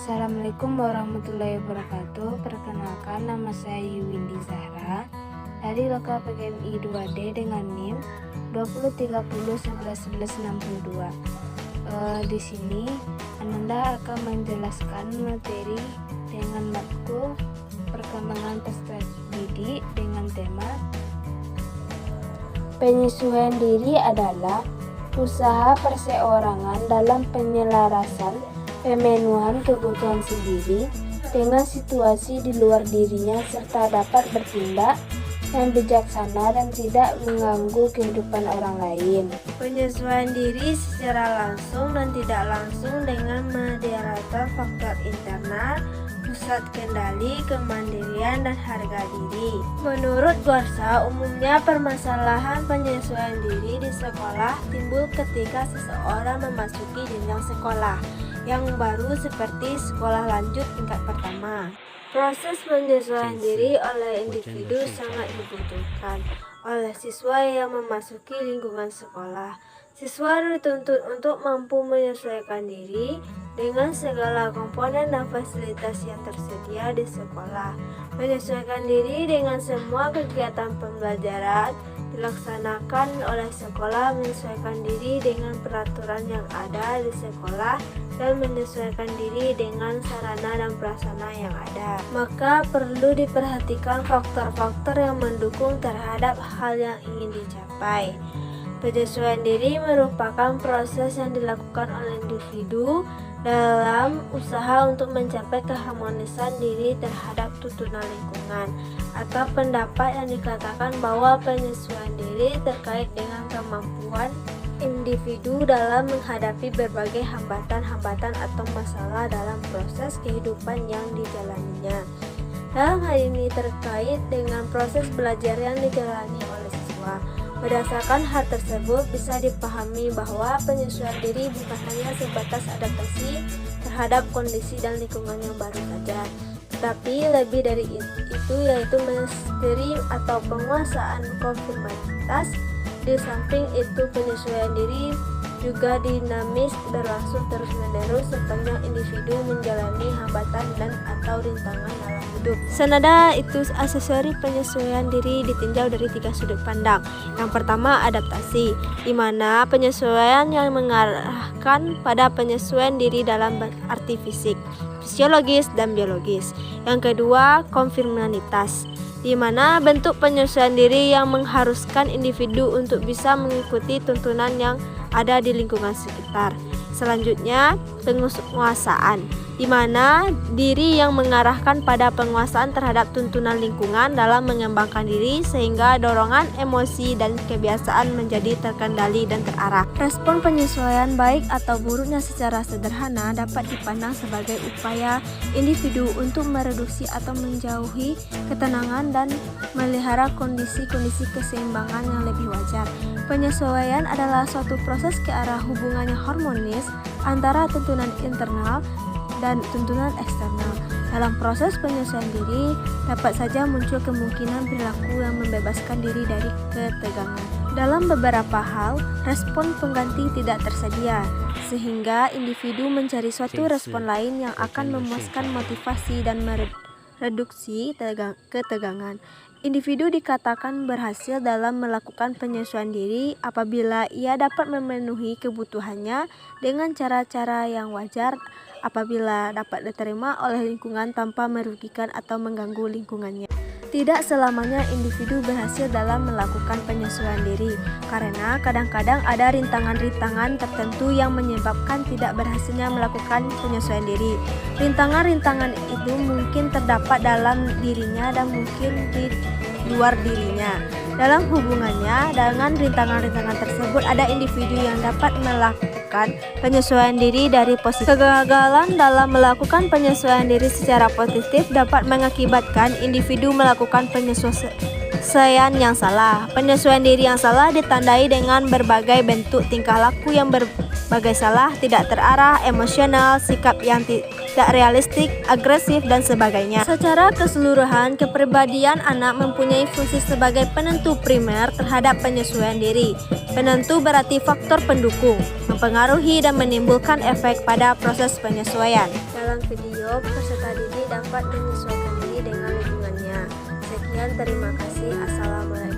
Assalamualaikum warahmatullahi wabarakatuh. Perkenalkan, nama saya Yuwindi Zahra dari Lokal PGMI 2D dengan NIM 2030111162. Di sini Ananda akan menjelaskan materi dengan matkul perkembangan peserta didik dengan tema penyesuaian diri adalah usaha perseorangan dalam penyelarasan pemenuhan kebutuhan sendiri dengan situasi di luar dirinya serta dapat bertindak yang bijaksana dan tidak mengganggu kehidupan orang lain. Penyesuaian diri secara langsung dan tidak langsung dengan mediator faktor internal, pusat kendali, kemandirian, dan harga diri. Menurut Gorsa, umumnya permasalahan penyesuaian diri di sekolah timbul ketika seseorang memasuki jenjang sekolah yang baru seperti sekolah lanjut tingkat pertama. Proses penyesuaian diri oleh individu sangat dibutuhkan oleh siswa yang memasuki lingkungan sekolah. Siswa dituntut untuk mampu menyesuaikan diri dengan segala komponen dan fasilitas yang tersedia di sekolah. Menyesuaikan diri dengan semua kegiatan pembelajaran dilaksanakan oleh sekolah, menyesuaikan diri dengan peraturan yang ada di sekolah, dan menyesuaikan diri dengan sarana dan prasarana yang ada. Maka perlu diperhatikan faktor-faktor yang mendukung terhadap hal yang ingin dicapai. Penyesuaian diri merupakan proses yang dilakukan oleh individu dalam usaha untuk mencapai keharmonisan diri terhadap tuntunan lingkungan, atau pendapat yang dikatakan bahwa penyesuaian diri terkait dengan kemampuan individu dalam menghadapi berbagai hambatan-hambatan atau masalah dalam proses kehidupan yang dijalaninya. Dalam hal ini terkait dengan proses belajar yang dijalani oleh siswa. Berdasarkan hal tersebut bisa dipahami bahwa penyesuaian diri bukan hanya sebatas adaptasi terhadap kondisi dan lingkungan yang baru saja, tetapi lebih dari itu yaitu mastery atau penguasaan konformitas. Di samping itu penyesuaian diri juga dinamis, berlangsung terus-menerus sepanjang individu menjalani hambatan dan atau rintangan dalam hidup. Senada itu, aksesori penyesuaian diri ditinjau dari 3 sudut pandang. Yang pertama, adaptasi, di mana penyesuaian yang mengarahkan pada penyesuaian diri dalam arti fisik, fisiologis, dan biologis. Yang kedua, konformitas, di mana bentuk penyesuaian diri yang mengharuskan individu untuk bisa mengikuti tuntunan yang ada di lingkungan sekitar. Selanjutnya, penguasaan, di mana diri yang mengarahkan pada penguasaan terhadap tuntunan lingkungan dalam mengembangkan diri sehingga dorongan emosi dan kebiasaan menjadi terkendali dan terarah. Respon penyesuaian baik atau buruknya secara sederhana dapat dipandang sebagai upaya individu untuk mereduksi atau menjauhi ketenangan dan melihara kondisi-kondisi keseimbangan yang lebih wajar. Penyesuaian adalah suatu proses ke arah hubungan yang harmonis antara tuntunan internal dan tuntunan eksternal. Dalam proses penyesuaian diri, dapat saja muncul kemungkinan perilaku yang membebaskan diri dari ketegangan. Dalam beberapa hal, respon pengganti tidak tersedia, sehingga individu mencari suatu respon lain yang akan memuaskan motivasi dan mereduksi ketegangan. Individu dikatakan berhasil dalam melakukan penyesuaian diri apabila ia dapat memenuhi kebutuhannya dengan cara-cara yang wajar, apabila dapat diterima oleh lingkungan tanpa merugikan atau mengganggu lingkungannya. Tidak selamanya individu berhasil dalam melakukan penyesuaian diri, karena kadang-kadang ada rintangan-rintangan tertentu yang menyebabkan tidak berhasilnya melakukan penyesuaian diri. Rintangan-rintangan itu mungkin terdapat dalam dirinya dan mungkin di luar dirinya. Dalam hubungannya dengan rintangan-rintangan tersebut, ada individu yang dapat melakukan penyesuaian diri dari positif. Kegagalan dalam melakukan penyesuaian diri secara positif dapat mengakibatkan individu melakukan penyesuaian yang salah. Penyesuaian diri yang salah ditandai dengan berbagai bentuk tingkah laku yang berbagai salah, tidak terarah, emosional, sikap yang tak realistik, agresif, dan sebagainya. Secara keseluruhan, kepribadian anak mempunyai fungsi sebagai penentu primer terhadap penyesuaian diri. Penentu berarti faktor pendukung, mempengaruhi dan menimbulkan efek pada proses penyesuaian. Dalam video, peserta didik dapat menyesuaikan diri dengan lingkungannya. Sekian, terima kasih. Assalamualaikum.